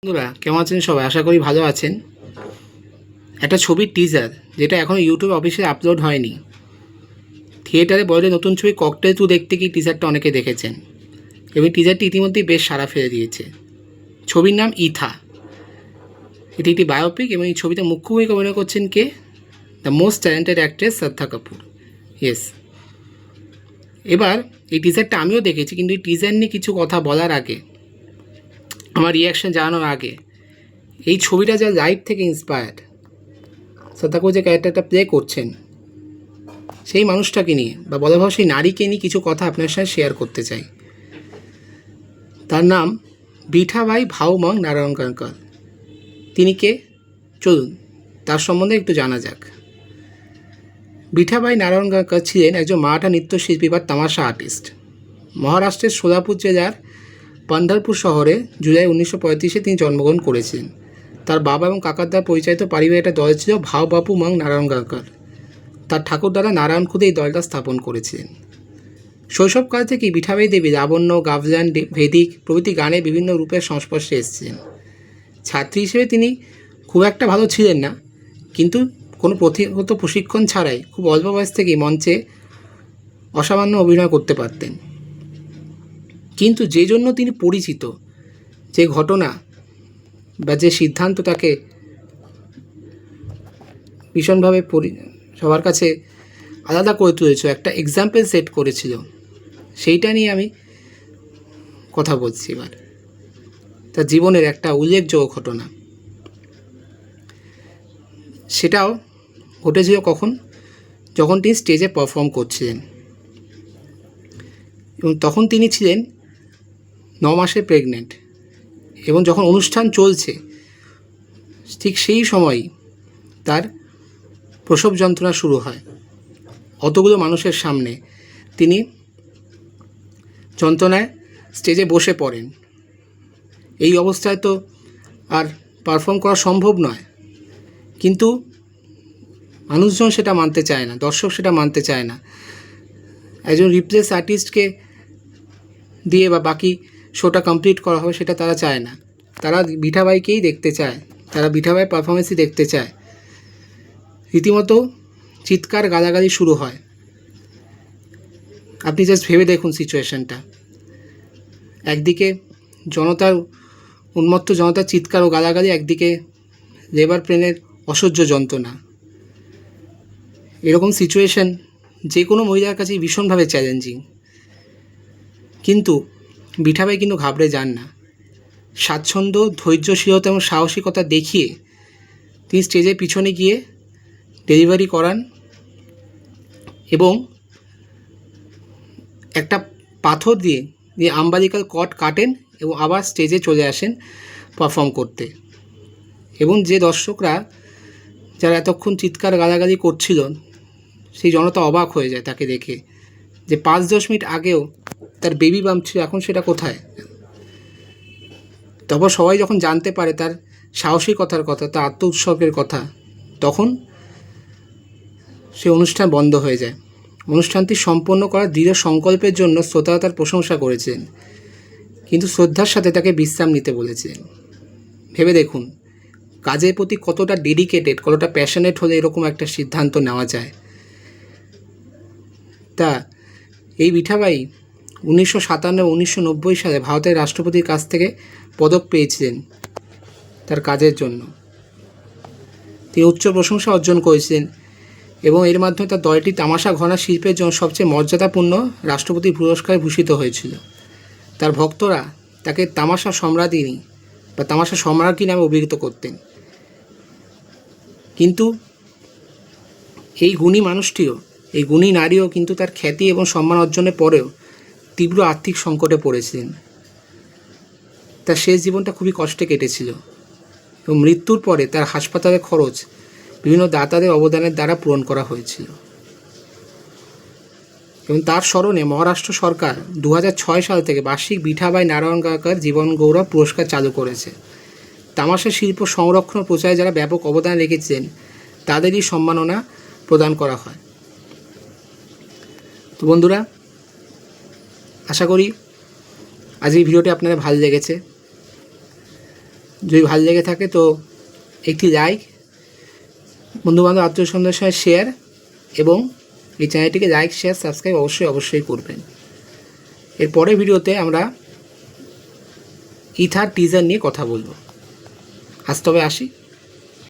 বন্ধুরা কেমন আছেন সবাই? আশা করি ভালো আছেন। একটা ছবির টিজার যেটা এখনও ইউটিউব অফিসে আপলোড হয়নি, থিয়েটারে বলে নতুন ছবি ককটেল 2 দেখতে গিয়ে টিজারটা অনেকে দেখেছেন এবং টিজারটি ইতিমধ্যেই বেশ সাড়া ফেলে দিয়েছে। ছবির নাম ইথা। এটি একটি বায়োপিক এবং এই ছবিতে মুখ্য ভূমিকা অভিনয় করছেন কে? দ্য মোস্ট ট্যালেন্টেড অ্যাক্ট্রেস শ্রদ্ধা কাপুর। ইয়েস। এবার এই টিজারটা আমিও দেখেছি, কিন্তু এই টিজার নিয়ে কিছু কথা বলার আগে, আমার রিয়াকশান জানানোর আগে, এই ছবিটা যা লাইফ থেকে ইন্সপায়ার্ড, শ্রদ্ধা কাপুর যে ক্যারেক্টারটা প্লে করছেন সেই মানুষটাকে নিয়ে বা বলা ভাব সেই নারীকে নিয়ে কিছু কথা আপনার সাথে শেয়ার করতে চাই। তার নাম বিঠাবাই ভাউমং নারায়ণকার। তিনি কে? চলুন তার সম্বন্ধে একটু জানা যাক। বিঠাবাই নারায়ণকার ছিলেন একজন মারাঠা নৃত্যশিল্পী বা তামাশা আর্টিস্ট। মহারাষ্ট্রের সোলাপুর জেলার পান্ডারপুর শহরে জুলাই 1935-এ তিনি জন্মগ্রহণ করেছিলেন। তার বাবা এবং কাকার দ্বারা পরিচালিত পারিবারিক একটা দল ছিল ভাও বাপু মং নারায়ণকার। তার ঠাকুরদাদা নারায়ণ খুদে এই দলটা স্থাপন করেছিলেন। শৈশবকাল থেকেই বিঠাবাই দেবী লাবণ্য, গাভজান, ভেদিক প্রভৃতি গানে বিভিন্ন রূপের সংস্পর্শে এসেছিলেন। ছাত্রী হিসেবে তিনি খুব একটা ভালো ছিলেন না, কিন্তু কোনো প্রতিগত প্রশিক্ষণ ছাড়াই খুব অল্প বয়স থেকেই মঞ্চে অসামান্য অভিনয় করতে পারতেন। কিন্তু যে জন্য তিনি পরিচিত, যে ঘটনা বা যে সিদ্ধান্ত তাকে ভীষণভাবে সবার কাছে আলাদা করে তুলেছিল, একটা এক্সাম্পল সেট করেছিল, সেইটা নিয়ে আমি কথা বলছি এবার। তার জীবনের একটা উল্লেখযোগ্য ঘটনা। সেটাও ঘটেছিল কখন? যখন তিনি স্টেজে পারফর্ম করছিলেন এবং তখন তিনি ছিলেন 9 মাসে প্রেগনেন্ট এবং যখন অনুষ্ঠান চলছে ঠিক সেই সময়ই তার প্রসব যন্ত্রণা শুরু হয়। অতগুলো মানুষের সামনে তিনি যন্ত্রণায় স্টেজে বসে পড়েন। এই অবস্থায় তো আর পারফর্ম করা সম্ভব নয়, কিন্তু মানুষজন সেটা মানতে চায় না, দর্শক সেটা মানতে চায় না। একজন রিপ্লেস আর্টিস্টকে দিয়ে বা বাকি শোটা কমপ্লিট করা হবে সেটা তারা চায় না। তারা বিঠাবাইকেই দেখতে চায়, তারা বিঠাবাই পারফরমেন্সই দেখতে চায়। রীতিমতো চিৎকার গালাগালি শুরু হয়। আপনি জাস্ট ভেবে দেখুন সিচুয়েশনটা। একদিকে জনতার উন্মত্ত জনতার চিৎকার ও গালাগালি, একদিকে লেবার পেনের অসহ্য যন্ত্রণা। এরকম সিচুয়েশন যে কোনো মহিলার কাছেই ভীষণভাবে চ্যালেঞ্জিং। কিন্তু বিঠাবাই কিন্তু ঘাবড়ে যান না। স্বাচ্ছন্দ্য, ধৈর্যশীলতা এবং সাহসিকতা দেখিয়ে তিনি স্টেজের পিছনে গিয়ে ডেলিভারি করান এবং একটা পাথর দিয়ে আম্বালিকাল কট কাটেন এবং আবার স্টেজে চলে আসেন পারফর্ম করতে। এবং যে দর্শকরা যারা এতক্ষণ চিৎকার গালাগালি করছিল সেই জনতা অবাক হয়ে যায় তাকে দেখে, যে 5-10 মিনিট আগেও তার বেবি বাম্প ছিল, এখন সেটা কোথায়? তারপর সবাই যখন জানতে পারে তার সাহসিকতার কথা, তার আত্ম উৎসর্গের কথা, তখন সে অনুষ্ঠান বন্ধ হয়ে যায়। অনুষ্ঠানটি সম্পন্ন করার দৃঢ় সংকল্পের জন্য শ্রোতারা তার প্রশংসা করেছেন, কিন্তু শ্রদ্ধার সাথে তাকে বিশ্রাম নিতে বলেছিলেন। ভেবে দেখুন কাজের প্রতি কতটা ডেডিকেটেড, কতটা প্যাশনেট হলে এরকম একটা সিদ্ধান্ত নেওয়া যায়। তা এই বিঠাবাই 1997-1990 সালে ভারতের রাষ্ট্রপতির কাছ থেকে পদক পেয়েছিলেন তার কাজের জন্য। তিনি উচ্চ প্রশংসা অর্জন করেছিলেন এবং এর মাধ্যমে তার দলটি তামাশা ঘরানা শিল্পের জন্য সবচেয়ে মর্যাদাপূর্ণ রাষ্ট্রপতি পুরস্কারে ভূষিত হয়েছিল। তার ভক্তরা তাকে তামাশা সম্রাজ্ঞী বা তামাশা সম্রাজ্ঞী নামে অভিহিত করতেন। কিন্তু এই গুণী মানুষটিও, এই গুণী নারীও কিন্তু তার খ্যাতি এবং সম্মান অর্জনের পরেও তীব্র আর্থিক সংকটে পড়েছিলেন। তার শেষ জীবনটা খুবই কষ্টে কেটেছিল এবং মৃত্যুর পরে তার হাসপাতালের খরচ বিভিন্ন দাতাদের অবদানের দ্বারা পূরণ করা হয়েছিল। এবং তার স্মরণে মহারাষ্ট্র সরকার 2006 সাল থেকে বার্ষিক বিঠাবাই নারায়ণকার জীবন গৌরব পুরস্কার চালু করেছে। তামাশা শিল্প সংরক্ষণ ও প্রচারে যারা ব্যাপক অবদান রেখেছেন তাদেরই সম্মাননা প্রদান করা হয়। তো বন্ধুরা, আশা করি আজ এই ভিডিওটি আপনাদের ভালো লেগেছে। যদি ভালো লেগে থাকে তো একটি লাইক, বন্ধুবান্ধব আত্মীয় স্বজনদের সঙ্গে শেয়ার, এবং এই চ্যানেলটিকে লাইক শেয়ার সাবস্ক্রাইব অবশ্যই করবেন। এর পরের ভিডিওতে আমরা ইথার টিজার নিয়ে কথা বলবো। আজ তবে আসি।